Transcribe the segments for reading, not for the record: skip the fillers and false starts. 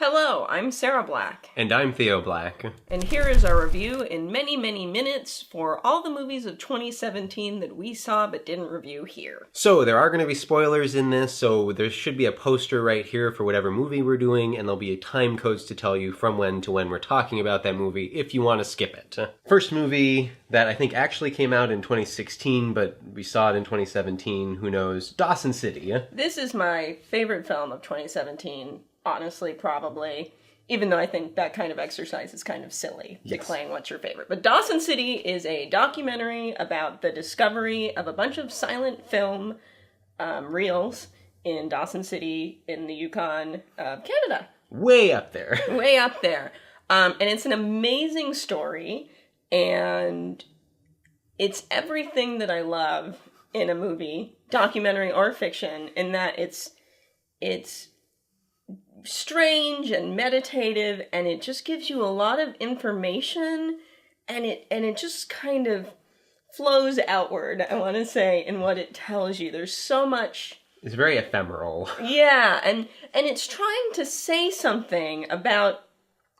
Hello, I'm Sarah Black. And I'm Theo Black. And here is our review in many, many minutes for all the movies of 2017 that we saw but didn't review here. So, there are going to be spoilers in this, so there should be a poster right here for whatever movie we're doing, and there'll be time codes to tell you from when to when we're talking about that movie if you want to skip it. First movie that I think actually came out in 2016, but we saw it in 2017, who knows, Dawson City. This is my favorite film of 2017. Honestly, probably. Even though I think that kind of exercise is kind of silly, declaring what's your favorite. But Dawson City is a documentary about the discovery of a bunch of silent film reels in Dawson City in the Yukon of Canada. Way up there. Way up there. And it's an amazing story, and it's everything that I love in a movie, documentary or fiction, in that it's strange and meditative, and it just gives you a lot of information, and it just kind of flows outward, I want to say, in what it tells you. There's so much. It's very ephemeral. Yeah, and it's trying to say something about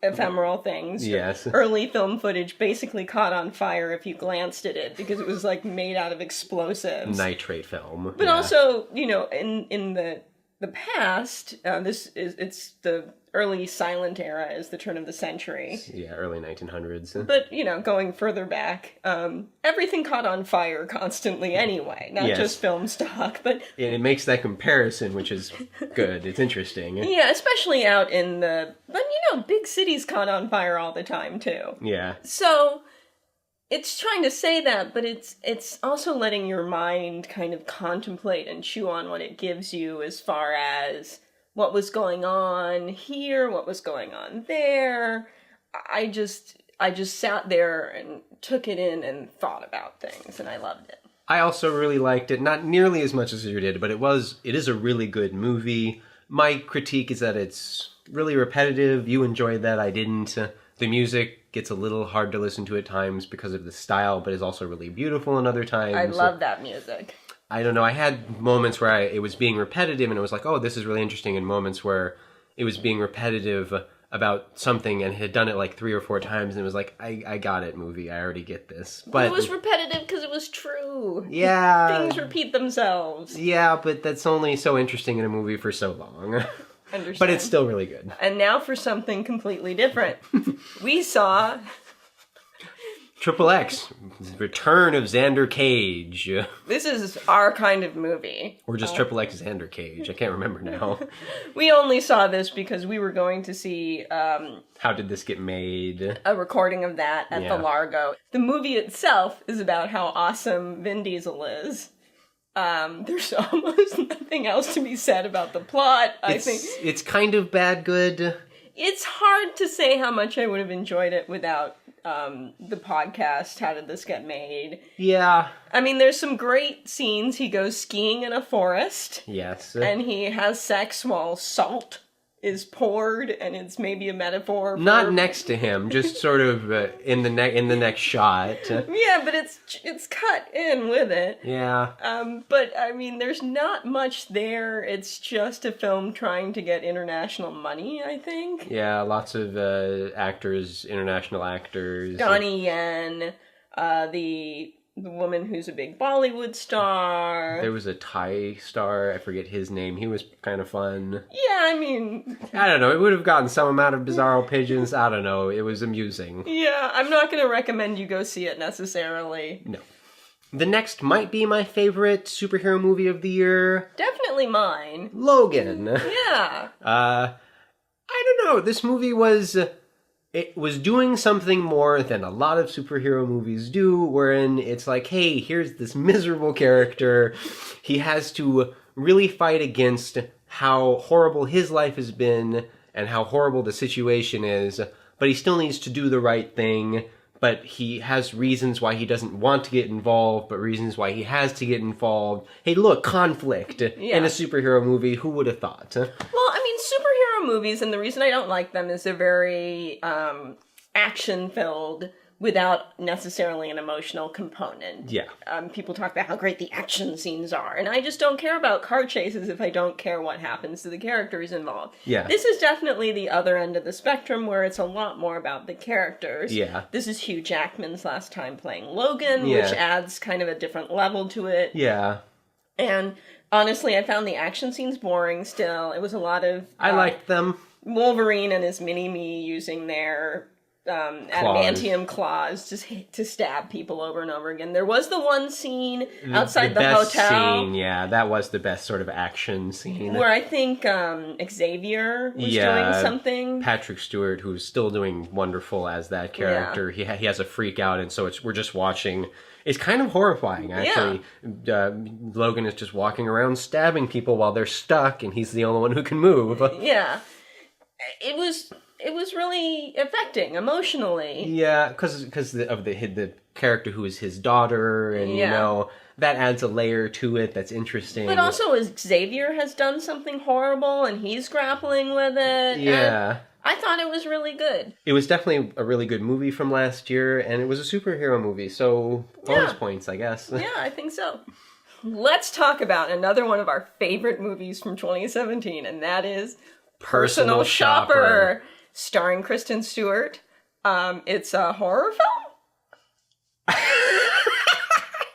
ephemeral things. Yes. Early film footage basically caught on fire if you glanced at it, because it was like made out of explosives. Nitrate film. But also, you know, in the past, it's the early silent era, is the turn of the century. Yeah, early 1900s. But, you know, going further back, everything caught on fire constantly anyway, not just film stock, but... And it makes that comparison, which is good. It's interesting. Yeah, especially out in the... But, you know, big cities caught on fire all the time, too. Yeah. So... It's trying to say that, but it's also letting your mind kind of contemplate and chew on what it gives you as far as what was going on here, what was going on there. I just sat there and took it in and thought about things, and I loved it. I also really liked it, not nearly as much as you did, but it is a really good movie. My critique is that it's really repetitive. You enjoyed that, I didn't. The music gets a little hard to listen to at times because of the style, but is also really beautiful in other times. I love that music. I don't know, I had moments where it was being repetitive and it was like, oh, this is really interesting, and moments where it was being repetitive about something and had done it like 3 or 4 times, and it was like, I got it, movie, I already get this. But it was repetitive because it was true. Yeah. Things repeat themselves. Yeah, but that's only so interesting in a movie for so long. Understand. But it's still really good. And now for something completely different. We saw... Triple X, Return of Xander Cage. This is our kind of movie. Or just Triple X Xander Cage. I can't remember now. We only saw this because we were going to see... How Did This Get Made? A recording of that at the Largo. The movie itself is about how awesome Vin Diesel is. There's almost nothing else to be said about the plot. I think it's kind of bad good. It's hard to say how much I would have enjoyed it without the podcast, How Did This Get Made? Yeah. I mean, there's some great scenes. He goes skiing in a forest. Yes. And he has sex while salt is poured, and it's maybe a metaphor for... Not next to him, just sort of in the next shot. Yeah, but it's cut in with it. Yeah. But, I mean, there's not much there. It's just a film trying to get international money, I think. Yeah, lots of actors, international actors. Donnie Yen, the woman who's a big Bollywood star. There was a Thai star, I forget his name. He was kind of fun. Yeah, I mean... I don't know, it would have gotten some amount of Bizarro Pigeons. I don't know, it was amusing. Yeah, I'm not going to recommend you go see it necessarily. No. The next might be my favorite superhero movie of the year. Definitely mine. Logan. Yeah. I don't know, this movie was... It was doing something more than a lot of superhero movies do, wherein it's like, hey, here's this miserable character. He has to really fight against how horrible his life has been and how horrible the situation is, but he still needs to do the right thing, but he has reasons why he doesn't want to get involved, but reasons why he has to get involved. Hey, look, conflict in a superhero movie. Who would have thought? Well, I mean, superhero movies, and the reason I don't like them is they're very action-filled, without necessarily an emotional component. Yeah. People talk about how great the action scenes are, and I just don't care about car chases if I don't care what happens to the characters involved. Yeah. This is definitely the other end of the spectrum where it's a lot more about the characters. Yeah. This is Hugh Jackman's last time playing Logan, which adds kind of a different level to it. Yeah. And honestly, I found the action scenes boring still. It was a lot of... I liked them. Wolverine and his mini-me using their adamantium claws to stab people over and over again. There was the one scene outside the hotel. Scene, yeah, that was the best sort of action scene. Where I think Xavier was doing something. Patrick Stewart, who's still doing wonderful as that character. Yeah. He has a freak out, and so we're just watching. It's kind of horrifying, actually. Yeah. Logan is just walking around stabbing people while they're stuck, and he's the only one who can move. Yeah. It was really affecting emotionally. Yeah, because of the character who is his daughter, and you know that adds a layer to it that's interesting. But also, Xavier has done something horrible, and he's grappling with it. Yeah, I thought it was really good. It was definitely a really good movie from last year, and it was a superhero movie, so bonus points, I guess. Yeah, I think so. Let's talk about another one of our favorite movies from 2017, and that is Personal Shopper, starring Kristen Stewart. It's a horror film? I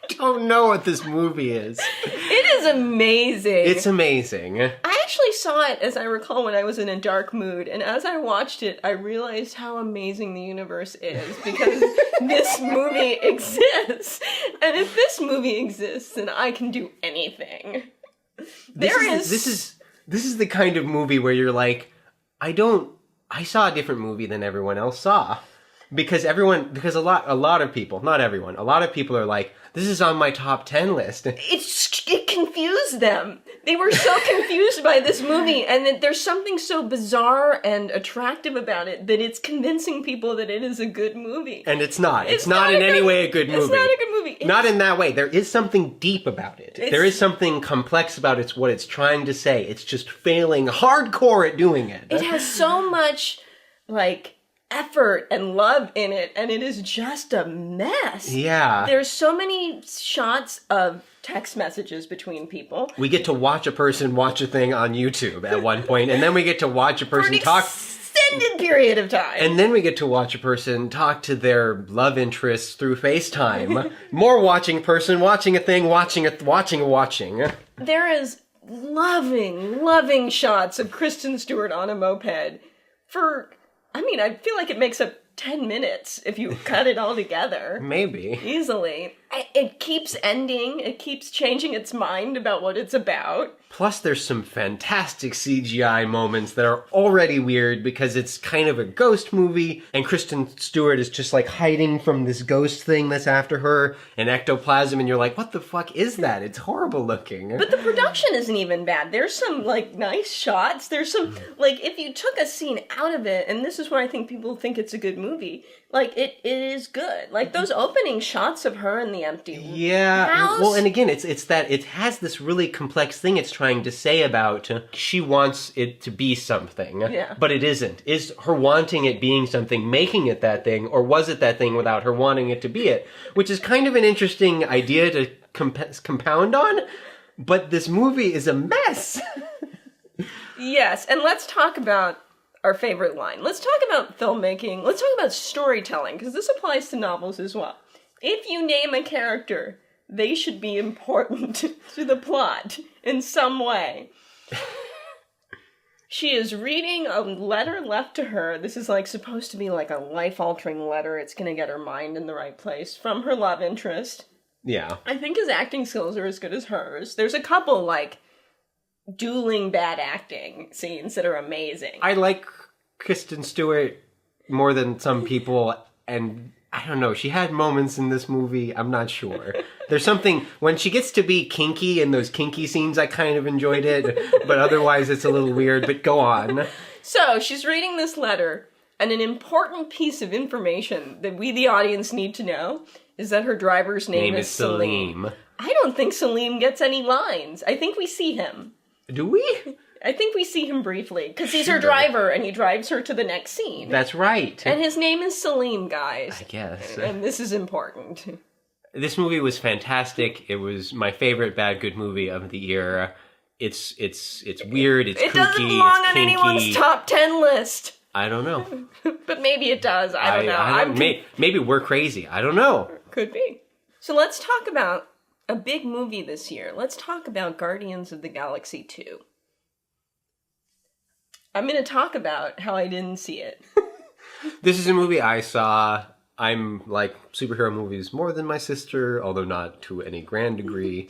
don't know what this movie is. It is amazing. It's amazing. I actually saw it, as I recall, when I was in a dark mood, and as I watched it, I realized how amazing the universe is, because this movie exists. And if this movie exists, then I can do anything. This is the kind of movie where you're like, I saw a different movie than everyone else saw. Because a lot of people, not everyone, a lot of people are like, this is on my top 10 list. It confused them. They were so confused by this movie, and that there's something so bizarre and attractive about it that it's convincing people that it is a good movie. And it's not. It's not in any way a good movie. It's not a good movie. Not in that way. There is something deep about it. There is something complex about it. It's what it's trying to say. It's just failing hardcore at doing it. It has so much, effort and love in it, and it is just a mess. Yeah. There's so many shots of text messages between people. We get to watch a person watch a thing on YouTube at one point, and then we get to watch a person talk... extended period of time. And then we get to watch a person talk to their love interests through FaceTime. More watching a person, watching a thing, watching. There is loving shots of Kristen Stewart on a moped I feel like it makes up 10 minutes if you cut it all together. Maybe. Easily. It keeps ending. It keeps changing its mind about what it's about. Plus, there's some fantastic CGI moments that are already weird because it's kind of a ghost movie, and Kristen Stewart is just hiding from this ghost thing that's after her, and ectoplasm, and you're like, what the fuck is that? It's horrible looking. But the production isn't even bad. There's some, nice shots. There's some, if you took a scene out of it, and this is why I think people think it's a good movie, it is good. Those opening shots of her in the empty house. Well, and again, it's that it has this really complex thing it's trying to say about she wants it to be something, but it isn't. Is her wanting it being something making it that thing, or was it that thing without her wanting it to be it? Which is kind of an interesting idea to compound on, but this movie is a mess. Yes, and let's talk about our favorite line. Let's talk about filmmaking. Let's talk about storytelling, because this applies to novels as well. If you name a character, they should be important to the plot in some way. She is reading a letter left to her. This is supposed to be a life-altering letter. It's going to get her mind in the right place from her love interest. Yeah. I think his acting skills are as good as hers. There's a couple, dueling bad acting scenes that are amazing. I like Kristen Stewart more than some people, and I don't know, she had moments in this movie, I'm not sure. There's something, when she gets to be kinky in those kinky scenes, I kind of enjoyed it, but otherwise it's a little weird, but go on. So, she's reading this letter, and an important piece of information that we, the audience, need to know is that her driver's name is Salim. I don't think Salim gets any lines. I think we see him. Do we? I think we see him briefly, because he's her driver, and he drives her to the next scene. That's right. And his name is Salim, guys. I guess. And this is important. This movie was fantastic. It was my favorite bad good movie of the year. It's weird, it's kooky, it doesn't belong it's on kinky. anyone's top 10 list. I don't know. But maybe it does. I don't know. Maybe we're crazy. I don't know. Could be. So let's talk about a big movie this year. Let's talk about Guardians of the Galaxy 2. I'm going to talk about how I didn't see it. This is a movie I saw. I'm like superhero movies more than my sister, although not to any grand degree.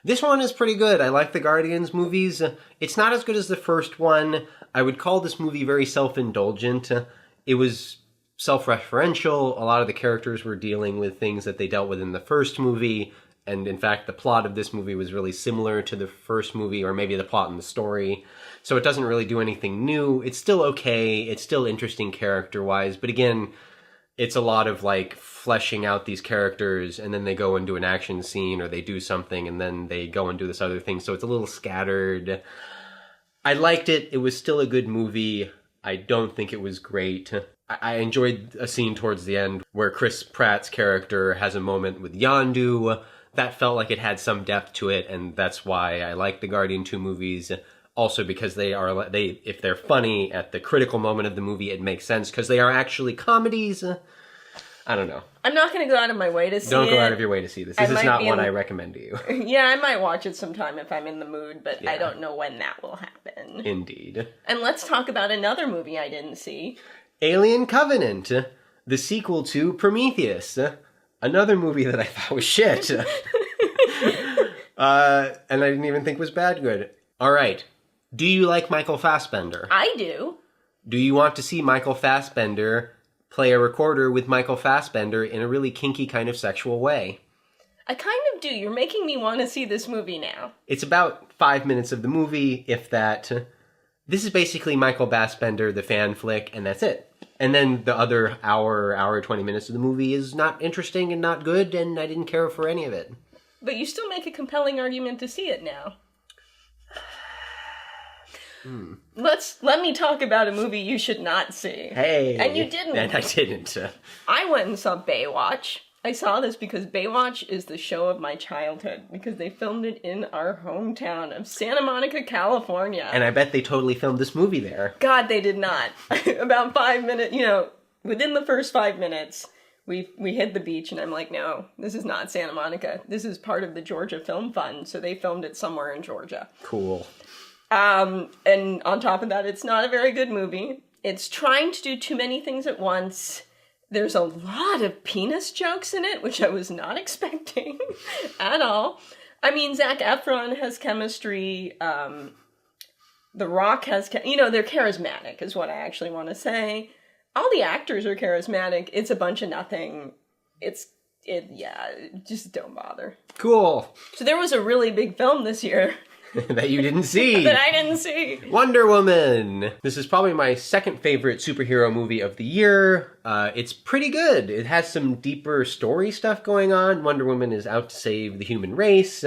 This one is pretty good. I like the Guardians movies. It's not as good as the first one. I would call this movie very self-indulgent. It was self-referential. A lot of the characters were dealing with things that they dealt with in the first movie. And in fact, the plot of this movie was really similar to the first movie, or maybe the plot and the story. So it doesn't really do anything new. It's still okay. It's still interesting character-wise. But again, it's a lot of like fleshing out these characters, and then they go and do an action scene, or they do something, and then they go and do this other thing. So it's a little scattered. I liked it. It was still a good movie. I don't think it was great. I enjoyed a scene towards the end where Chris Pratt's character has a moment with Yondu. That felt like it had some depth to it, and that's why I like the Guardian 2 movies. Also because if they're funny at the critical moment of the movie, it makes sense because they are actually comedies. I don't know. I'm not going to go out of my way to see it. Don't go out of your way to see this. This is not one I recommend to you. Yeah, I might watch it sometime if I'm in the mood, but I don't know when that will happen. Indeed. And let's talk about another movie I didn't see. Alien Covenant, the sequel to Prometheus. Another movie that I thought was shit. And I didn't even think was bad good. All right. Do you like Michael Fassbender? I do. Do you want to see Michael Fassbender play a recorder with Michael Fassbender in a really kinky kind of sexual way? I kind of do. You're making me want to see this movie now. It's about 5 minutes of the movie, if that. This is basically Michael Fassbender, the fan flick, and that's it. And then the other hour 20 minutes of the movie is not interesting and not good, and I didn't care for any of it. But you still make a compelling argument to see it now. Let me talk about a movie you should not see. Hey. And you didn't. And I didn't. I went and saw Baywatch. I saw this because Baywatch is the show of my childhood, because they filmed it in our hometown of Santa Monica, California. And I bet they totally filmed this movie there. God, they did not. About 5 minutes, within the first 5 minutes, we hit the beach, and I'm like, no, this is not Santa Monica. This is part of the Georgia Film Fund, so they filmed it somewhere in Georgia. Cool. And on top of that, it's not a very good movie. It's trying to do too many things at once. There's a lot of penis jokes in it, which I was not expecting at all. I mean, Zac Efron has chemistry. The Rock has, they're charismatic is what I actually want to say. All the actors are charismatic. It's a bunch of nothing. Just don't bother. Cool. So there was a really big film this year. That you didn't see. That I didn't see. Wonder Woman. This is probably my second favorite superhero movie of the year. It's pretty good. It has some deeper story stuff going on. Wonder Woman is out to save the human race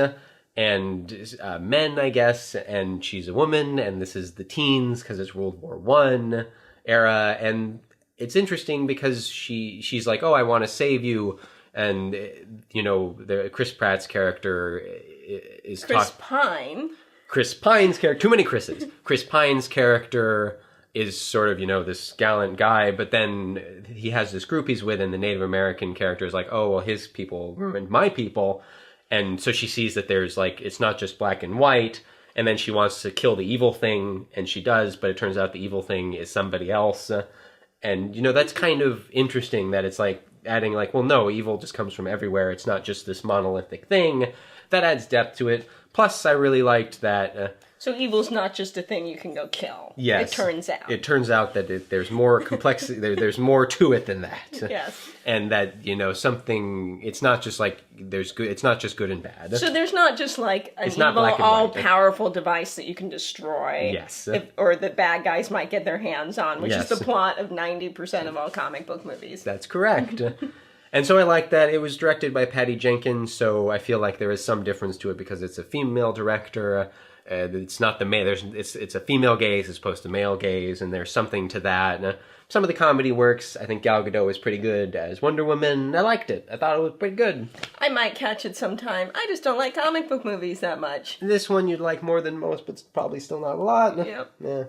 and men, I guess. And she's a woman, and this is the teens because it's World War I era. And it's interesting because she's like, oh, I want to save you. And, the Chris Pratt's character is... Chris Pine. Chris Pine's character... Too many Chris's. Chris Pine's character is sort of, this gallant guy, but then he has this group he's with, and the Native American character is like, oh, well, his people ruined my people. And so she sees that there's, it's not just black and white, and then she wants to kill the evil thing, and she does, but it turns out the evil thing is somebody else. And, that's kind of interesting that it's adding well, no, evil just comes from everywhere. It's not just this monolithic thing. That adds depth to it. Plus, I really liked that... So evil's not just a thing you can go kill. Yes. It turns out. It turns out that there's more complexity, there's more to it than that. Yes. And that, something, it's not just there's good, it's not just good and bad. So there's not just an evil, all-powerful device that you can destroy. Yes. Or that bad guys might get their hands on, which is the plot of 90% of all comic book movies. That's correct. And so I like that. It was directed by Patty Jenkins, so I feel like there is some difference to it because it's a female director. It's not the male. It's a female gaze as opposed to male gaze, and there's something to that. And, some of the comedy works. I think Gal Gadot was pretty good as Wonder Woman. I liked it. I thought it was pretty good. I might catch it sometime. I just don't like comic book movies that much. This one you'd like more than most, but it's probably still not a lot. Yep. Yeah.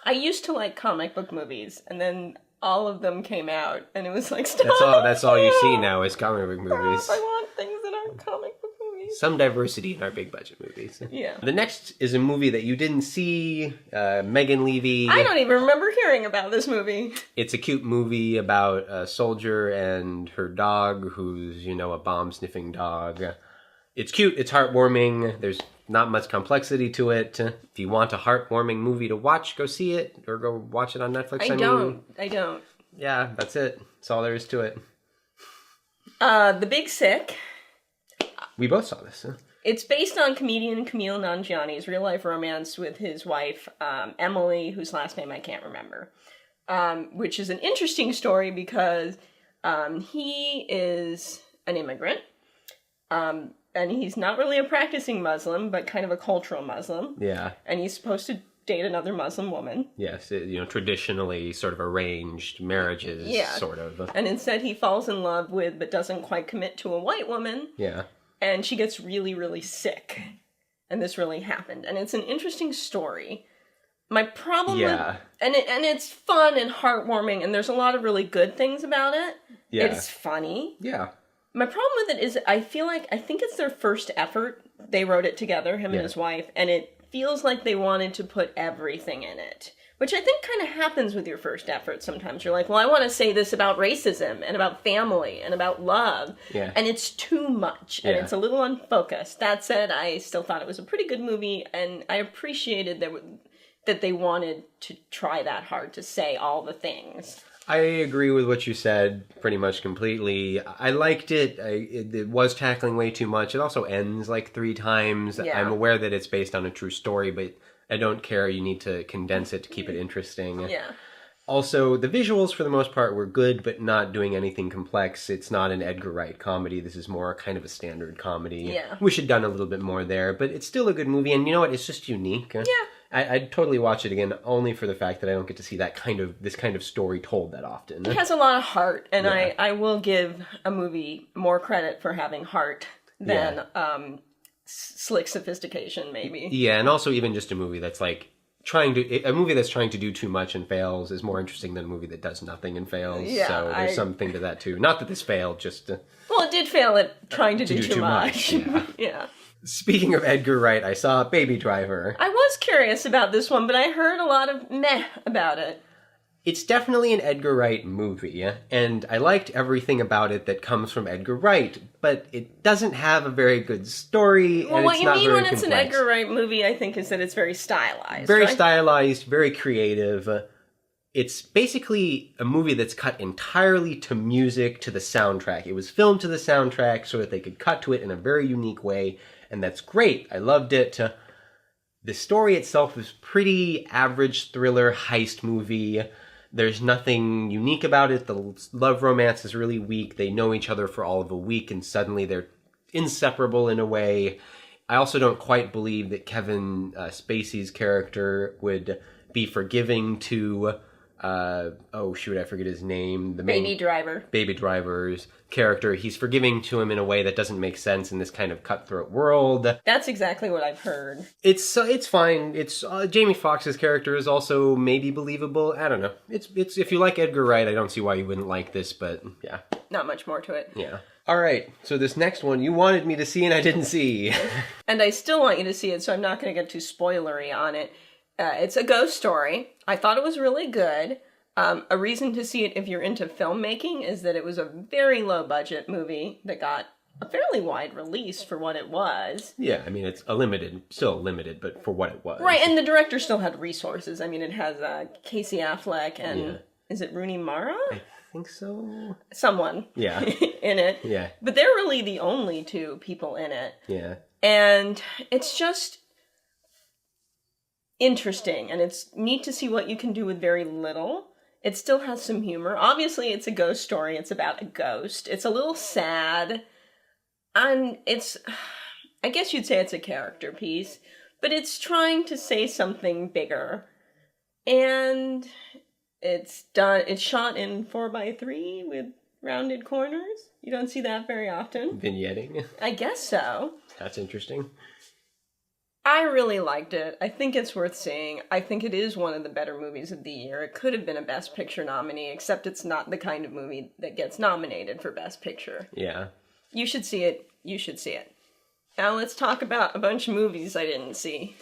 I used to like comic book movies, and then all of them came out, and it was like, stop. That's all you see now is comic book movies. I want things that aren't comic book movies. Some diversity in our big budget movies. Yeah. The next is a movie that you didn't see, Megan Leavy. I don't even remember hearing about this movie. It's a cute movie about a soldier and her dog who's, a bomb-sniffing dog. It's cute, it's heartwarming, there's not much complexity to it. If you want a heartwarming movie to watch, go see it, or go watch it on Netflix. I don't. Yeah, that's it. That's all there is to it. The Big Sick. We both saw this, huh? It's based on comedian Camille Nanjiani's real-life romance with his wife, Emily, whose last name I can't remember. Which is an interesting story because he is an immigrant. And he's not really a practicing Muslim, but kind of a cultural Muslim. Yeah. And he's supposed to date another Muslim woman. Yes, traditionally sort of arranged marriages, sort of. And instead he falls in love with, but doesn't quite commit to, a white woman. Yeah. And she gets really, really sick. And this really happened. And it's an interesting story. My problem with... And it's fun and heartwarming, and there's a lot of really good things about it. Yeah. It's funny. Yeah. My problem with it is I think it's their first effort. They wrote it together, him and his wife, and it feels like they wanted to put everything in it. Which I think kind of happens with your first effort sometimes. You're like, well, I want to say this about racism and about family and about love. Yeah. And it's too much, and it's a little unfocused. That said, I still thought it was a pretty good movie, and I appreciated that they wanted to try that hard to say all the things. I agree with what you said pretty much completely. I liked it. It was tackling way too much. It also ends like 3 times. Yeah. I'm aware that it's based on a true story, but I don't care. You need to condense it to keep it interesting. Yeah. Also, the visuals for the most part were good, but not doing anything complex. It's not an Edgar Wright comedy. This is more kind of a standard comedy. Yeah. Wish it'd done a little bit more there, but it's still a good movie. And you know what? It's just unique. Yeah. I'd totally watch it again, only for the fact that I don't get to see this kind of story told that often. It has a lot of heart, and I will give a movie more credit for having heart than slick sophistication, maybe. Yeah, and also even just a movie that's like trying to do too much and fails is more interesting than a movie that does nothing and fails. Yeah, so there's something to that too. Not that this failed, just well, it did fail at trying to do too much. Yeah. Yeah. Speaking of Edgar Wright, I saw Baby Driver. I was curious about this one, but I heard a lot of meh about it. It's definitely an Edgar Wright movie, and I liked everything about it that comes from Edgar Wright, but it doesn't have a very good story, well, and what it's you not mean very when it's complex. an Edgar Wright movie, I think, is that it's very stylized. Very right? stylized, very creative. It's basically a movie that's cut entirely to music, to the soundtrack. It was filmed to the soundtrack so that they could cut to it in a very unique way, and that's great. I loved it. The story itself was pretty average thriller heist movie. There's nothing unique about it. The love romance is really weak. They know each other for all of a week, and suddenly they're inseparable in a way. I also don't quite believe that Kevin Spacey's character would be forgiving to... I forget his name. The main Baby Driver's character. He's forgiving to him in a way that doesn't make sense in this kind of cutthroat world. That's exactly what I've heard. It's fine. It's Jamie Foxx's character is also maybe believable. I don't know. It's if you like Edgar Wright, I don't see why you wouldn't like this, but yeah. Not much more to it. Yeah. All right, so this next one you wanted me to see and I didn't see. And I still want you to see it, so I'm not going to get too spoilery on it. It's a ghost story. I thought it was really good. A reason to see it if you're into filmmaking is that it was a very low-budget movie that got a fairly wide release for what it was. Yeah, I mean, it's still limited, but for what it was. Right, and the director still had resources. I mean, it has Casey Affleck and, is it Rooney Mara? I think so. Someone in it. Yeah. But they're really the only 2 people in it. Yeah. And it's just... interesting, and it's neat to see what you can do with very little. It still has some humor. Obviously, it's a ghost story. It's about a ghost. It's a little sad, and I guess you'd say it's a character piece, but it's trying to say something bigger. And it's shot in 4:3 with rounded corners. You don't see that very often. Vignetting? I guess so. That's interesting. I really liked it. I think it's worth seeing. I think it is one of the better movies of the year. It could have been a Best Picture nominee, except it's not the kind of movie that gets nominated for Best Picture. Yeah. You should see it. You should see it. Now let's talk about a bunch of movies I didn't see.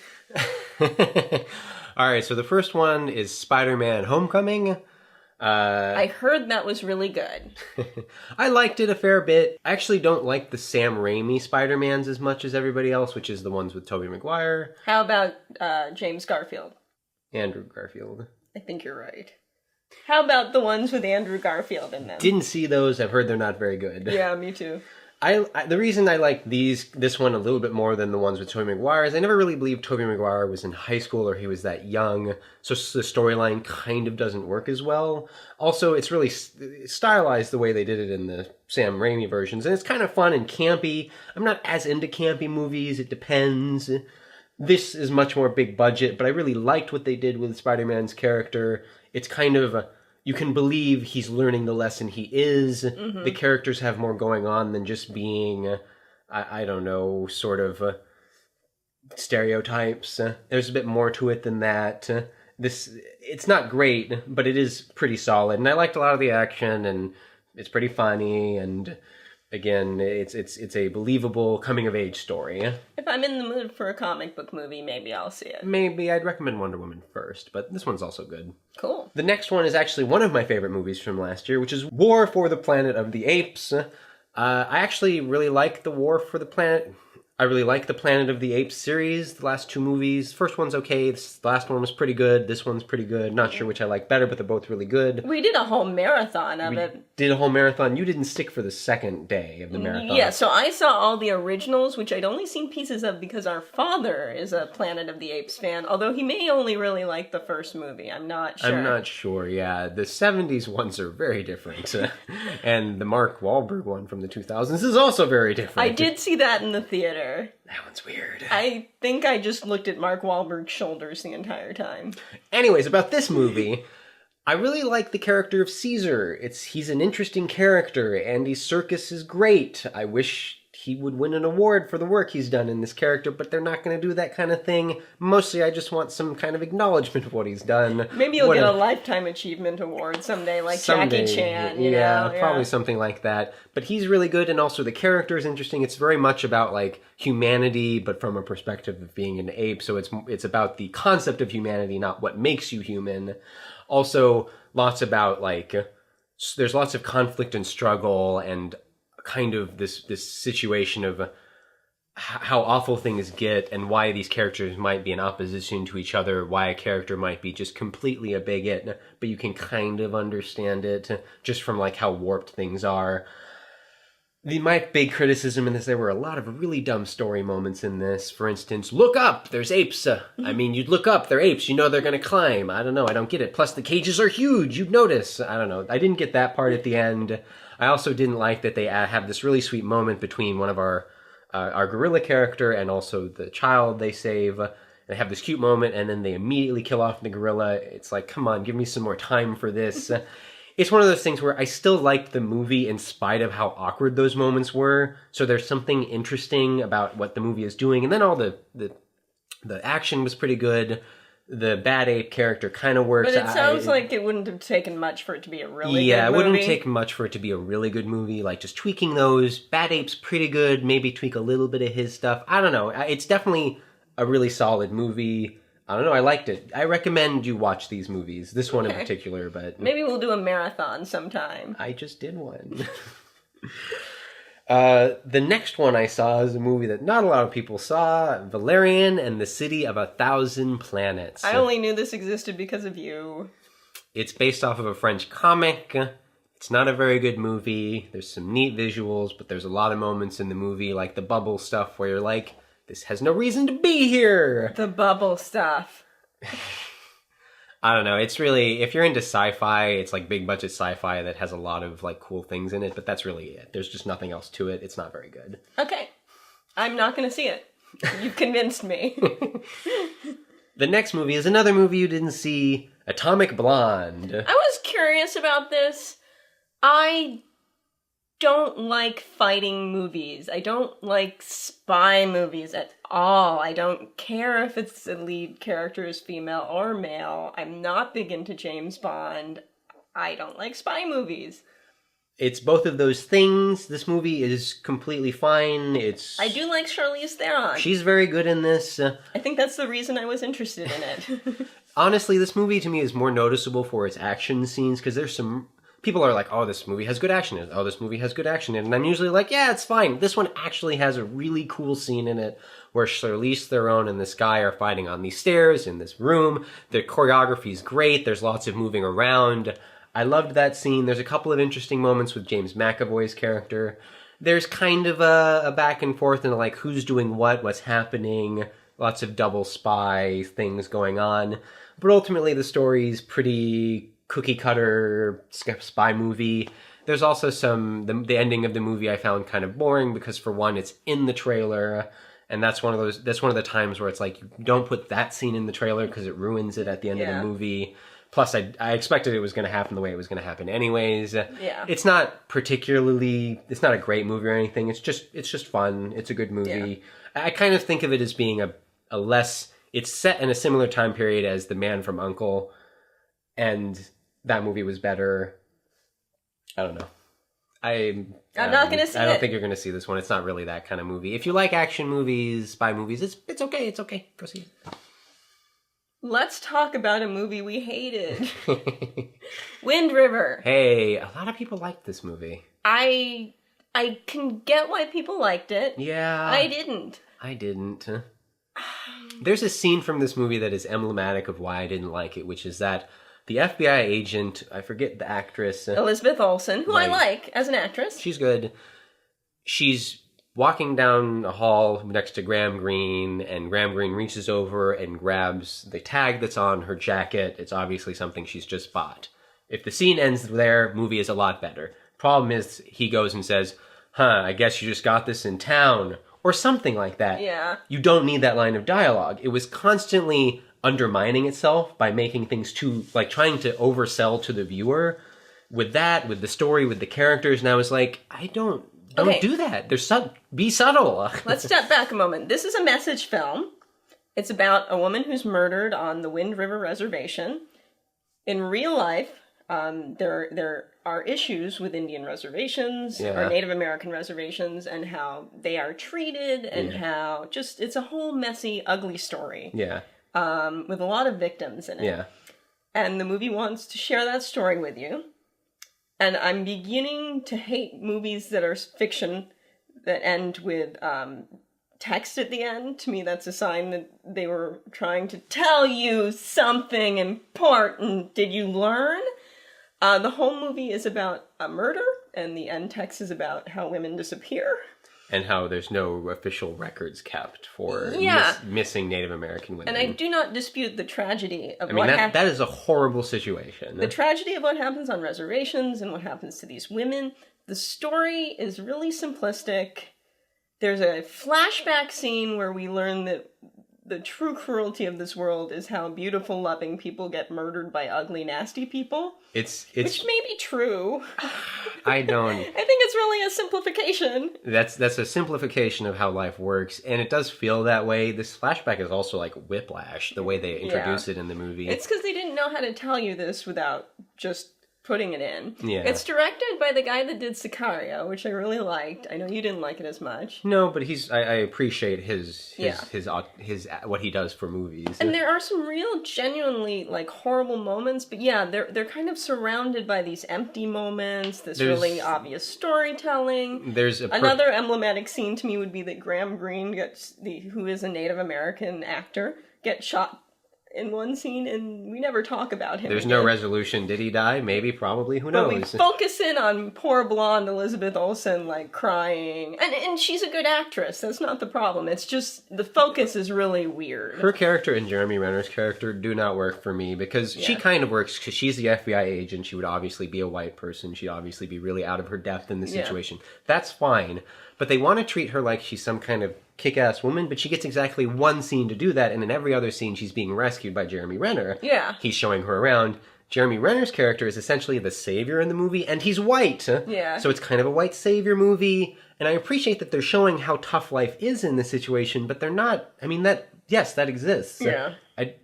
All right, so the first one is Spider-Man Homecoming. I heard that was really good. I liked it a fair bit. I actually don't like the Sam Raimi Spider-Mans as much as everybody else, which is the ones with Tobey Maguire. How about James Garfield? Andrew Garfield. I think you're right. How about the ones with Andrew Garfield in them? Didn't see those. I've heard they're not very good. Yeah, me too. The reason I like this one a little bit more than the ones with Tobey Maguire is I never really believed Tobey Maguire was in high school or he was that young, so the storyline kind of doesn't work as well. Also, it's really stylized the way they did it in the Sam Raimi versions, and it's kind of fun and campy. I'm not as into campy movies, it depends. This is much more big budget, but I really liked what they did with Spider-Man's character. It's kind of... you can believe he's learning the lesson he is. Mm-hmm. The characters have more going on than just being, I don't know, sort of stereotypes. There's a bit more to it than that. It's not great, but it is pretty solid. And I liked a lot of the action, and it's pretty funny, and again, it's a believable coming-of-age story. If I'm in the mood for a comic book movie, maybe I'll see it. Maybe. I'd recommend Wonder Woman first, but this one's also good. Cool. The next one is actually one of my favorite movies from last year, which is War for the Planet of the Apes. I actually really like the War for the Planet... I really like the Planet of the Apes series, the last two movies. First one's okay, the last one was pretty good, this one's pretty good. Not sure which I like better, but they're both really good. We did a whole marathon of it. Did a whole marathon. You didn't stick for the second day of the marathon. Yeah, so I saw all the originals, which I'd only seen pieces of because our father is a Planet of the Apes fan, although he may only really like the first movie. I'm not sure. I'm not sure, yeah. The 70s ones are very different. And the Mark Wahlberg one from the 2000s is also very different. I did see that in the theater. That one's weird. I think I just looked at Mark Wahlberg's shoulders the entire time. Anyways, about this movie, I really like the character of Caesar. He's an interesting character. Andy Serkis is great. I wish he would win an award for the work he's done in this character, but they're not going to do that kind of thing. Mostly, I just want some kind of acknowledgement of what he's done. Maybe you'll get a Lifetime Achievement Award someday, like someday, Jackie Chan, you know? Probably something like that. But he's really good, and also the character is interesting. It's very much about, like, humanity, but from a perspective of being an ape, so it's about the concept of humanity, not what makes you human. Also, lots about, like, there's lots of conflict and struggle, and kind of this situation of how awful things get and why these characters might be in opposition to each other, why a character might be just completely a bigot, but you can kind of understand it just from like how warped things are. My big criticism in this, there were a lot of really dumb story moments in this. For instance, look up, there's apes. I mean, you'd look up, they're apes, you know they're going to climb. I don't know, I don't get it. Plus the cages are huge, you'd notice. I don't know, I didn't get that part at the end. I also didn't like that they have this really sweet moment between one of our gorilla character and also the child they save. They have this cute moment, and then they immediately kill off the gorilla. It's like, come on, give me some more time for this. It's one of those things where I still liked the movie in spite of how awkward those moments were. So there's something interesting about what the movie is doing. And then all the action was pretty good. The bad ape character kind of works. But it sounds like it wouldn't have taken much for it to be a really good movie. Yeah, it wouldn't take much for it to be a really good movie. Like, just tweaking those. Bad Ape's pretty good. Maybe tweak a little bit of his stuff. I don't know. It's definitely a really solid movie. I don't know. I liked it. I recommend you watch these movies. This one in particular, but... Maybe we'll do a marathon sometime. I just did one. The next one I saw is a movie that not a lot of people saw, Valerian and the City of 1,000 Planets. I only knew this existed because of you. It's based off of a French comic. It's not a very good movie. There's some neat visuals, but there's a lot of moments in the movie, like the bubble stuff, where you're like, this has no reason to be here! The bubble stuff. I don't know, it's really, if you're into sci-fi, it's like big budget sci-fi that has a lot of like cool things in it, but that's really it. There's just nothing else to it. It's not very good. Okay. I'm not gonna see it. You've convinced me. The next movie is another movie you didn't see, Atomic Blonde. I was curious about this. I don't like fighting movies. I don't like spy movies at all. I don't care if it's the lead character is female or male. I'm not big into James Bond. I don't like spy movies. It's both of those things. This movie is completely fine. I do like Charlize Theron. She's very good in this. I think that's the reason I was interested in it. Honestly, this movie to me is more noticeable for its action scenes, because there's some... People are like, oh, this movie has good action in it. Oh, this movie has good action in it. And I'm usually like, yeah, it's fine. This one actually has a really cool scene in it where Charlize Theron and this guy are fighting on these stairs in this room. The choreography is great. There's lots of moving around. I loved that scene. There's a couple of interesting moments with James McAvoy's character. There's kind of a back and forth and like who's doing what's happening. Lots of double spy things going on. But ultimately the story's pretty cookie cutter spy movie. There's also the ending of the movie I found kind of boring because for one, it's in the trailer. And that's one of the times where it's like, you don't put that scene in the trailer because it ruins it at the end of the movie. Plus, I expected it was going to happen the way it was going to happen anyways. Yeah. It's not it's not a great movie or anything. It's just fun. It's a good movie. Yeah. I kind of think of it as being a less... It's set in a similar time period as The Man from U.N.C.L.E. And that movie was better. I don't know. I'm not going to see it. I don't think you're going to see this one. It's not really that kind of movie. If you like action movies, spy movies, it's okay. It's okay. Go see it. Let's talk about a movie we hated. Wind River. Hey, a lot of people liked this movie. I can get why people liked it. Yeah. I didn't. There's a scene from this movie that is emblematic of why I didn't like it, which is that the FBI agent, I forget the actress. Elizabeth Olsen, who right. I like as an actress. She's good. She's walking down a hall next to Graham Greene, and Graham Greene reaches over and grabs the tag that's on her jacket. It's obviously something she's just bought. If the scene ends there, movie is a lot better. Problem is, he goes and says, I guess you just got this in town, or something like that. Yeah. You don't need that line of dialogue. It was constantly undermining itself by making things too, like, trying to oversell to the viewer with that, with the story, with the characters, and I was like, Don't do that. Be subtle. Let's step back a moment. This is a message film. It's about a woman who's murdered on the Wind River Reservation. In real life, there are issues with Indian reservations or Native American reservations and how they are treated and how it's a whole messy, ugly story. Yeah. With a lot of victims in it. Yeah. And the movie wants to share that story with you. And I'm beginning to hate movies that are fiction that end with text at the end. To me, that's a sign that they were trying to tell you something important. Did you learn? The whole movie is about a murder, and the end text is about how women disappear. And how there's no official records kept for missing Native American women. And I do not dispute the tragedy of what happens. That is a horrible situation. The tragedy of what happens on reservations and what happens to these women. The story is really simplistic. There's a flashback scene where we learn that the true cruelty of this world is how beautiful, loving people get murdered by ugly, nasty people. Which may be true. I don't... I think it's really a simplification. That's a simplification of how life works, and it does feel that way. This flashback is also like whiplash, the way they introduce it in the movie. It's because they didn't know how to tell you this without just putting it in. Yeah. It's directed by the guy that did Sicario, which I really liked. I know you didn't like it as much. No, but I appreciate his what he does for movies. And there are some real genuinely like horrible moments, but they're kind of surrounded by these empty moments, this really obvious storytelling. There's another emblematic scene to me would be that Graham Greene who is a Native American actor, gets shot in one scene, and we never talk about him. There's no resolution. Did he die? Maybe, probably. Who knows? But we focus in on poor blonde Elizabeth Olsen, like, crying. And she's a good actress. That's not the problem. It's just the focus is really weird. Her character and Jeremy Renner's character do not work for me, because she kind of works because she's the FBI agent. She would obviously be a white person. She'd obviously be really out of her depth in the situation. That's fine. but they want to treat her like she's some kind of kick-ass woman, but she gets exactly one scene to do that, and in every other scene she's being rescued by Jeremy Renner. Yeah. He's showing her around. Jeremy Renner's character is essentially the savior in the movie, and he's white. Yeah. So it's kind of a white savior movie, and I appreciate that they're showing how tough life is in this situation, but they're not, I mean, that exists. Yeah.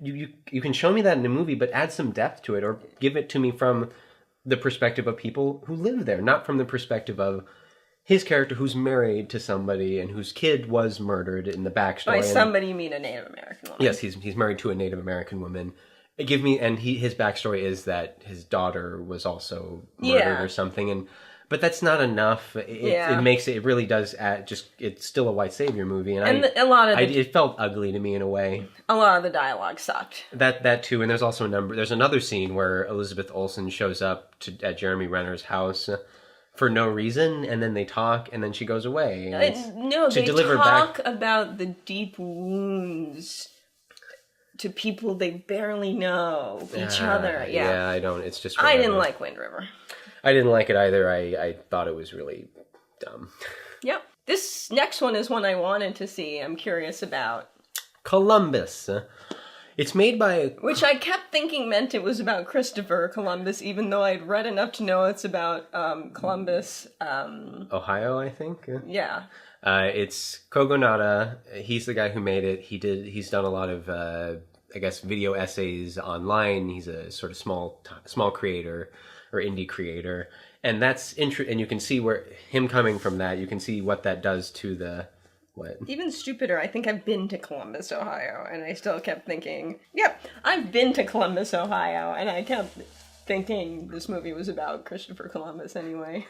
You can show me that in a movie, but add some depth to it, or give it to me from the perspective of people who live there, not from the perspective of his character who's married to somebody and whose kid was murdered in the backstory. By somebody, you mean a Native American woman. Yes, he's married to a Native American woman. His backstory is that his daughter was also murdered or something, but that's not enough. It really does add, it's still a white savior movie, and it felt ugly to me in a way. A lot of the dialogue sucked. That too, and there's also there's another scene where Elizabeth Olsen shows up at Jeremy Renner's house for no reason, and then they talk, and then she goes away. They talk about the deep wounds to people they barely know, each other. Yeah, I don't. It's just. I didn't like Wind River. I didn't like it either. I thought it was really dumb. Yep. This next one is one I wanted to see. I'm curious about. Columbus. It's made by... Which I kept thinking meant it was about Christopher Columbus, even though I'd read enough to know it's about Columbus. Ohio, I think? Yeah. It's Kogonada. He's the guy who made it. He's done a lot of, video essays online. He's a sort of small creator or indie creator. And and you can see where him coming from that, you can see what that does to the... What? Even stupider, I think I've been to Columbus, Ohio, and I still kept thinking, yep, I've been to Columbus, Ohio, and I kept thinking this movie was about Christopher Columbus anyway.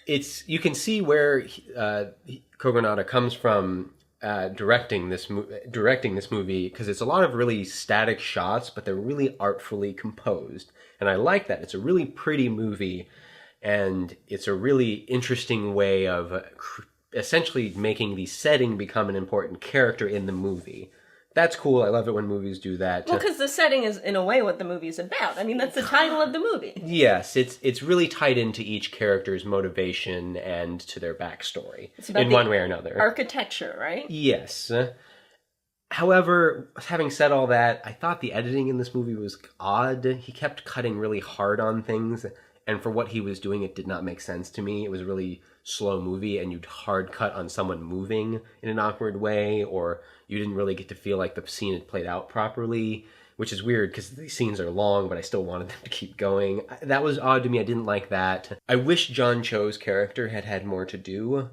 You can see where Kogonada comes from directing this movie, because it's a lot of really static shots, but they're really artfully composed, and I like that. It's a really pretty movie, and it's a really interesting way of essentially making the setting become an important character in the movie. That's cool. I love it when movies do that. Well, because the setting is, in a way, what the movie's about. I mean, that's the title of the movie. Yes, it's really tied into each character's motivation and to their backstory, in one way or another. Architecture, right? Yes. However, having said all that, I thought the editing in this movie was odd. He kept cutting really hard on things, and for what he was doing, it did not make sense to me. It was a really slow movie, and you'd hard cut on someone moving in an awkward way, or you didn't really get to feel like the scene had played out properly, which is weird because these scenes are long, but I still wanted them to keep going. That was odd to me. I didn't like that. I wish John Cho's character had more to do.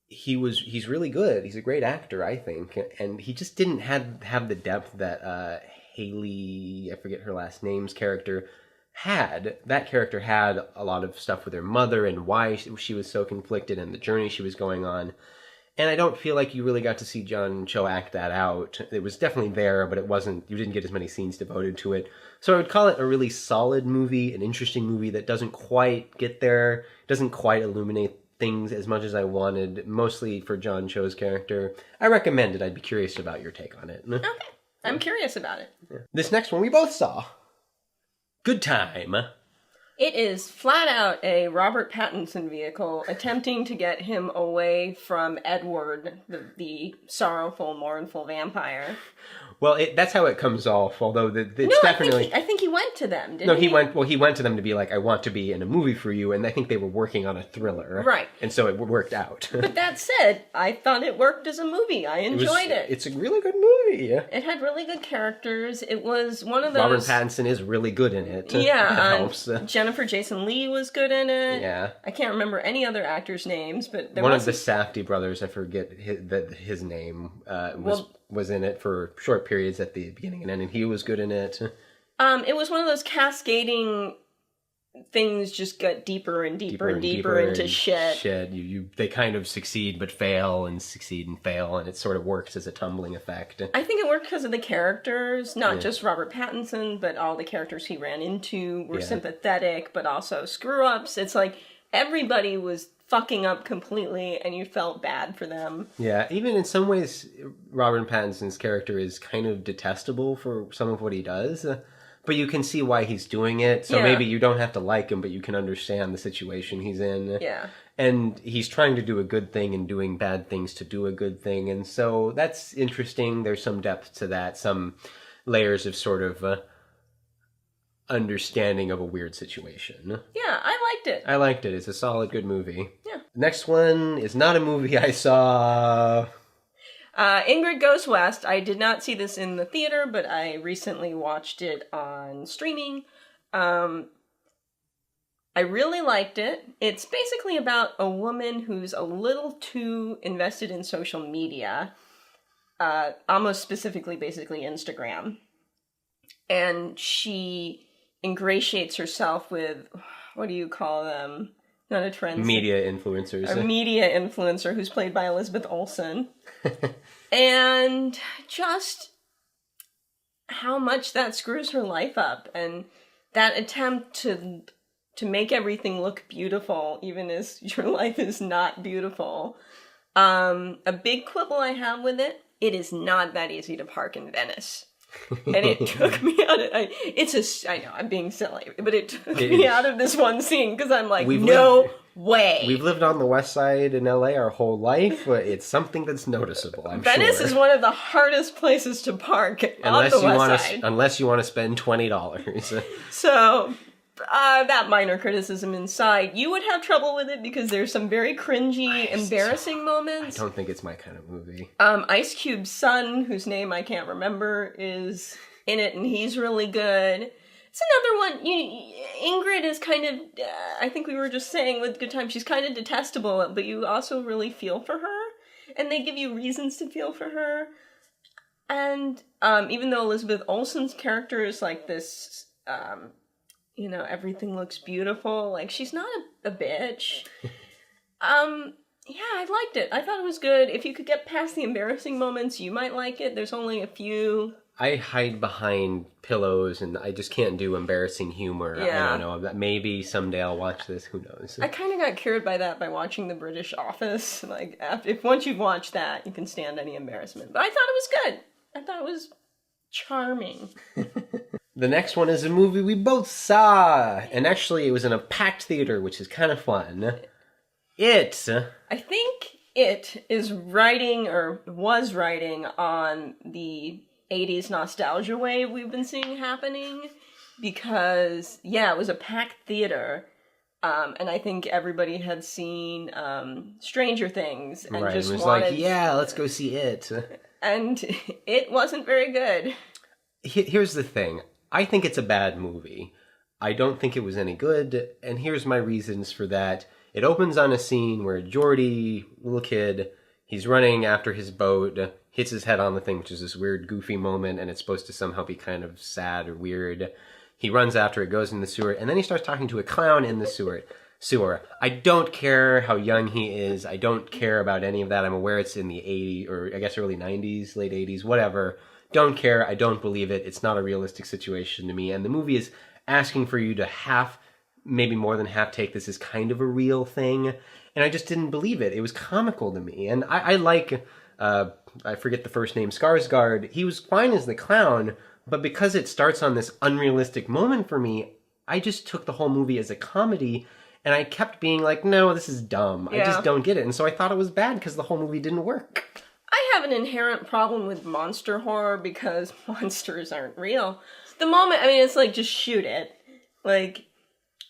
He's really good. He's a great actor, I think, and he just didn't have the depth that Haley, I forget her last name's character, had. That character had a lot of stuff with her mother and why she was so conflicted and the journey she was going on. And I don't feel like you really got to see John Cho act that out. It was definitely there, but you didn't get as many scenes devoted to it. So I would call it a really solid movie, an interesting movie that doesn't quite get there, doesn't quite illuminate things as much as I wanted, mostly for John Cho's character. I recommend it. I'd be curious about your take on it. Okay. I'm curious about it. Yeah. This next one we both saw. Good Time. It is flat out a Robert Pattinson vehicle attempting to get him away from Edward, the sorrowful, mournful vampire. Well, that's how it comes off, although it's definitely... I think he went to them, didn't he? He went to them to be like, I want to be in a movie for you, and I think they were working on a thriller. Right. And so it worked out. But that said, I thought it worked as a movie. I enjoyed it. It's a really good movie. It had really good characters. It was one of those... Robert Pattinson is really good in it. Yeah. That helps. Jennifer Jason Leigh was good in it. Yeah. I can't remember any other actors' names, but one of the Safdie brothers, I forget his name, was in it for short periods at the beginning and end, and he was good in it. It was one of those cascading things, just got deeper and deeper into shit. They kind of succeed but fail and succeed and fail, and it sort of works as a tumbling effect. I think it worked because of the characters, not just Robert Pattinson, but all the characters he ran into were sympathetic, but also screw-ups. It's like everybody was fucking up completely, and you felt bad for them. Yeah, even in some ways, Robert Pattinson's character is kind of detestable for some of what he does. but you can see why he's doing it. So Yeah. maybe you don't have to like him, but you can understand the situation he's in. Yeah. And he's trying to do a good thing and doing bad things to do a good thing. And so that's interesting. There's some depth to that, some layers of sort of understanding of a weird situation. Yeah, I liked it. I liked it. It's a solid, good movie. Yeah. Next one is not a movie I saw. Ingrid Goes West. I did not see this in the theater, but I recently watched it on streaming. I really liked it. It's basically about a woman who's a little too invested in social media, almost specifically, basically Instagram. And she ingratiates herself with, what do you call them? Not a trend. Media influencers. A media influencer who's played by Elizabeth Olsen. And just how much that screws her life up. And that attempt to make everything look beautiful, even as your life is not beautiful. A big quibble I have with it, it is not that easy to park in Venice. And it took me out of... I know, I'm being silly, but it took me out of this one scene, because I'm like, no way. We've lived on the west side in LA our whole life, but it's something that's noticeable, I'm sure. Venice is one of the hardest places to park on the west side. Unless you want to spend $20. So... that minor criticism inside, you would have trouble with it because there's some very cringy, embarrassing moments. I don't think it's my kind of movie. Ice Cube's son, whose name I can't remember, is in it, and he's really good. It's another one. Ingrid is kind of, I think we were just saying with Good Time, she's kind of detestable, but you also really feel for her, and they give you reasons to feel for her. And even though Elizabeth Olsen's character is like this... everything looks beautiful. Like, she's not a bitch. Yeah, I liked it. I thought it was good. If you could get past the embarrassing moments, you might like it. There's only a few. I hide behind pillows, and I just can't do embarrassing humor. Yeah. I don't know. Maybe someday I'll watch this. Who knows? I kind of got cured by that by watching The British Office. Like, if once you've watched that, you can stand any embarrassment. But I thought it was good. I thought it was charming. The next one is a movie we both saw, and actually it was in a packed theater, which is kind of fun. I think it is writing, or was writing, on the 80s nostalgia wave we've been seeing happening, because, yeah, it was a packed theater, and I think everybody had seen Stranger Things, and right, just it was wanted... like, yeah, let's go see it. And it wasn't very good. Here's the thing. I think it's a bad movie. I don't think it was any good, and here's my reasons for that. It opens on a scene where Geordie, little kid, he's running after his boat, hits his head on the thing, which is this weird, goofy moment, and it's supposed to somehow be kind of sad or weird. He runs after it, goes in the sewer, and then he starts talking to a clown in the sewer. I don't care how young he is. I don't care about any of that. I'm aware it's in the 80s, or I guess early 90s, late 80s, whatever. Don't care. I don't believe it. It's not a realistic situation to me. And the movie is asking for you to maybe more than half take this as kind of a real thing. And I just didn't believe it. It was comical to me. And I like, I forget the first name, Skarsgård. He was fine as the clown, but because it starts on this unrealistic moment for me, I just took the whole movie as a comedy. And I kept being like, no, this is dumb. Yeah. I just don't get it. And so I thought it was bad because the whole movie didn't work. I have an inherent problem with monster horror because monsters aren't real. The moment, it's like, just shoot it. Like,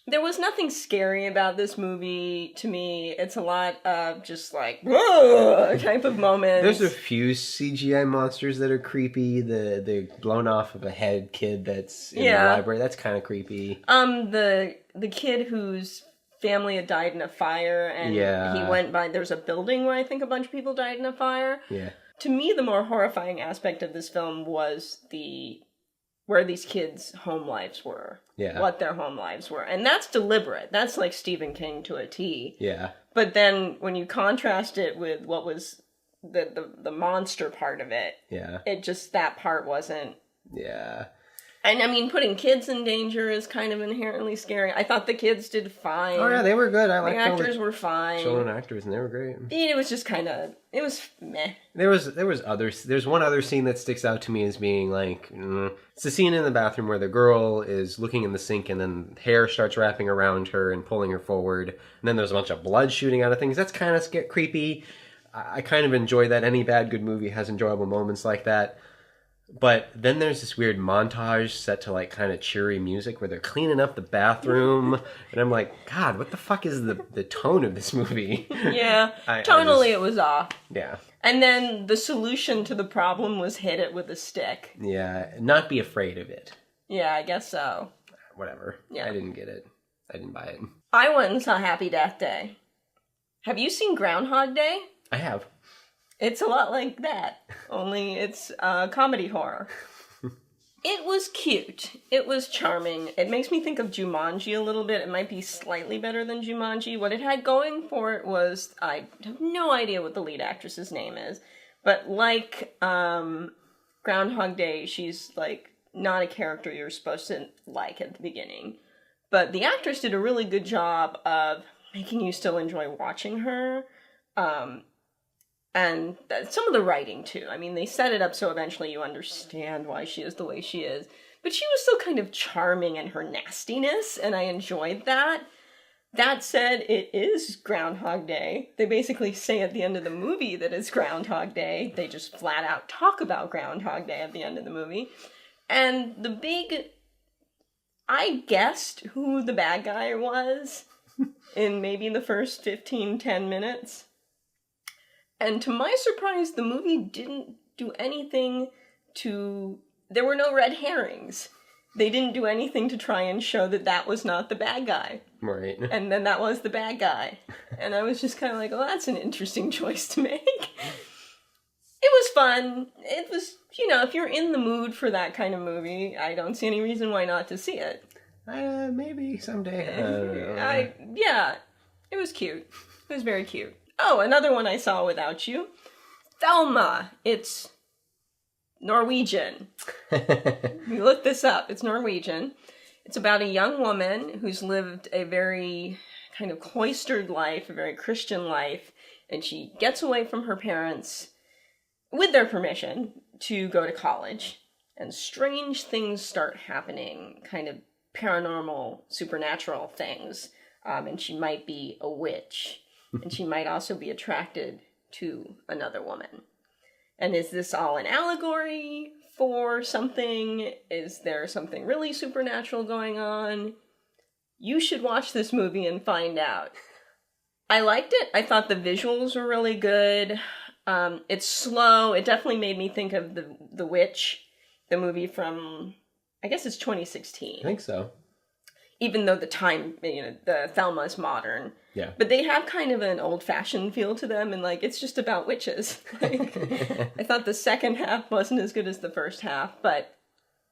there was nothing scary about this movie to me. It's a lot of just like, type of moments. There's a few CGI monsters that are creepy. The blown off of a head kid that's in the library, that's kind of creepy. The kid whose family had died in a fire, and he went by, there's a building where I think a bunch of people died in a fire. Yeah. To me, the more horrifying aspect of this film was where these kids' home lives were. Yeah. What their home lives were. And that's deliberate. That's like Stephen King to a T. Yeah. But then when you contrast it with what was the monster part of it, yeah, it just, that part wasn't... Yeah. And I mean, putting kids in danger is kind of inherently scary. I thought the kids did fine. Oh yeah, they were good. I liked the actors were fine. Children actors, and they were great. It was just kind of, it was meh. There's one other scene that sticks out to me as being like, it's the scene in the bathroom where the girl is looking in the sink and then hair starts wrapping around her and pulling her forward, and then there's a bunch of blood shooting out of things. That's kind of creepy. I kind of enjoy that. Any bad good movie has enjoyable moments like that. But then there's this weird montage set to like kind of cheery music where they're cleaning up the bathroom. And I'm like, God, what the fuck is the tone of this movie? Yeah, tonally it was off. Yeah. And then the solution to the problem was hit it with a stick. Yeah, not be afraid of it. Yeah, I guess so. Whatever. Yeah. I didn't get it. I didn't buy it. I went and saw Happy Death Day. Have you seen Groundhog Day? I have. It's a lot like that, only it's comedy horror. It was cute. It was charming. It makes me think of Jumanji a little bit. It might be slightly better than Jumanji. What it had going for it was, I have no idea what the lead actress's name is, but like Groundhog Day, she's like not a character you're supposed to like at the beginning. But the actress did a really good job of making you still enjoy watching her. And some of the writing, too. I mean, they set it up so eventually you understand why she is the way she is. But she was still kind of charming in her nastiness, and I enjoyed that. That said, it is Groundhog Day. They basically say at the end of the movie that it's Groundhog Day. They just flat out talk about Groundhog Day at the end of the movie. And I guessed who the bad guy was in maybe the first 10 minutes. And to my surprise, the movie didn't do anything there were no red herrings. They didn't do anything to try and show that was not the bad guy. Right. And then that was the bad guy. And I was just kind of like, oh, that's an interesting choice to make. It was fun. It was, if you're in the mood for that kind of movie, I don't see any reason why not to see it. Maybe someday. Yeah, it was cute. It was very cute. Oh, another one I saw without you. Thelma. It's Norwegian. You look this up. It's Norwegian. It's about a young woman who's lived a very kind of cloistered life, a very Christian life, and she gets away from her parents, with their permission, to go to college. And strange things start happening, kind of paranormal, supernatural things. And she might be a witch. And she might also be attracted to another woman. And is this all an allegory for something? Is there something really supernatural going on? You should watch this movie and find out. I liked it. I thought the visuals were really good. It's slow. It definitely made me think of The Witch, the movie from, I guess it's 2016. I think so. Even though the time, the Thelma is modern. Yeah. But they have kind of an old-fashioned feel to them, and, it's just about witches. I thought the second half wasn't as good as the first half, but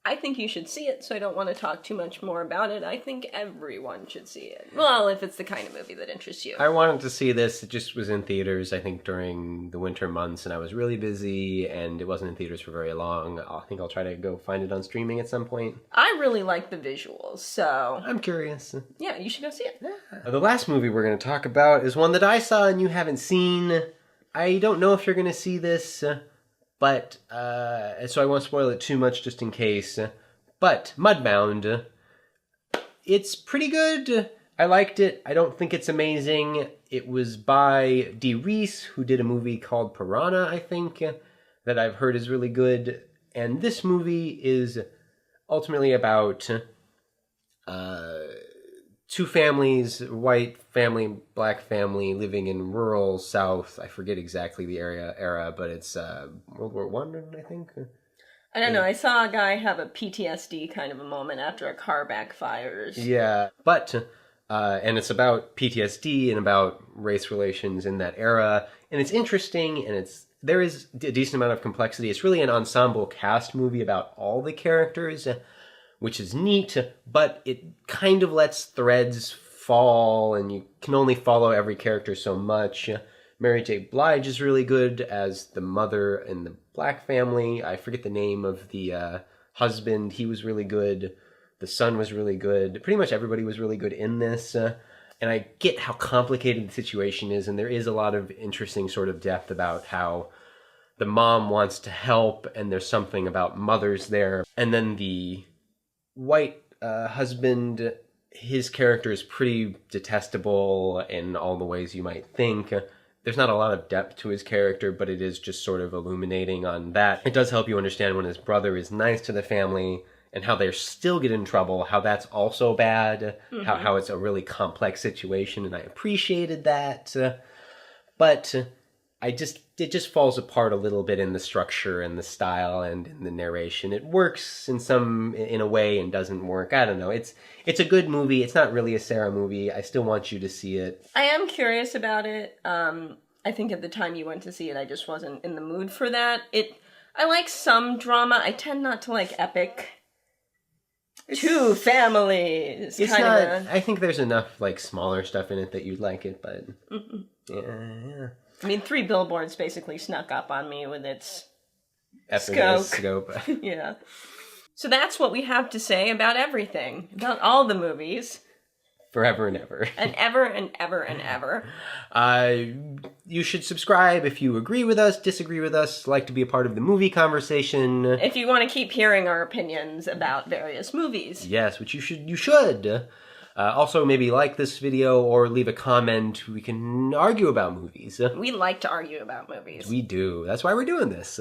I think you should see it, so I don't want to talk too much more about it. I think everyone should see it. Well, if it's the kind of movie that interests you. I wanted to see this. It just was in theaters, I think, during the winter months, and I was really busy, and it wasn't in theaters for very long. I think I'll try to go find it on streaming at some point. I really like the visuals, so... I'm curious. Yeah, you should go see it. Yeah. The last movie we're going to talk about is one that I saw and you haven't seen. I don't know if you're going to see this... But, so I won't spoil it too much just in case. But, Mudbound, it's pretty good. I liked it. I don't think it's amazing. It was by Dee Reese, who did a movie called Piranha, I think, that I've heard is really good. And this movie is ultimately about two families, white family, black family, living in rural South. I forget exactly the era, but it's World War I think. I don't know. I saw a guy have a PTSD kind of a moment after a car backfires. Yeah, but and it's about PTSD and about race relations in that era, and it's interesting, and there is a decent amount of complexity. It's really an ensemble cast movie about all the characters, which is neat, but it kind of lets threads fall, and you can only follow every character so much. Mary J. Blige is really good as the mother in the black family. I forget the name of the husband, he was really good. The son was really good. Pretty much everybody was really good in this. And I get how complicated the situation is, and there is a lot of interesting sort of depth about how the mom wants to help, and there's something about mothers there. And then the white husband, his character is pretty detestable in all the ways you might think. There's not a lot of depth to his character, but it is just sort of illuminating on that. It does help you understand when his brother is nice to the family and how they still get in trouble, how that's also bad, how it's a really complex situation, and I appreciated that. But it just falls apart a little bit in the structure and the style and in the narration. It works in a way and doesn't work. I don't know. It's a good movie. It's not really a Sarah movie. I still want you to see it. I am curious about it. I think at the time you went to see it, I just wasn't in the mood for that. I like some drama. I tend not to like epic. Two families. It's not. I think there's enough like smaller stuff in it that you'd like it, but yeah. I mean, 3 Billboards basically snuck up on me with its scope. Yeah. So that's what we have to say about everything, about all the movies. Forever and ever. And ever and ever and ever. You should subscribe if you agree with us, disagree with us, like to be a part of the movie conversation. If you want to keep hearing our opinions about various movies. Yes, which you should. Also, maybe like this video or leave a comment. We can argue about movies. We like to argue about movies. We do. That's why we're doing this.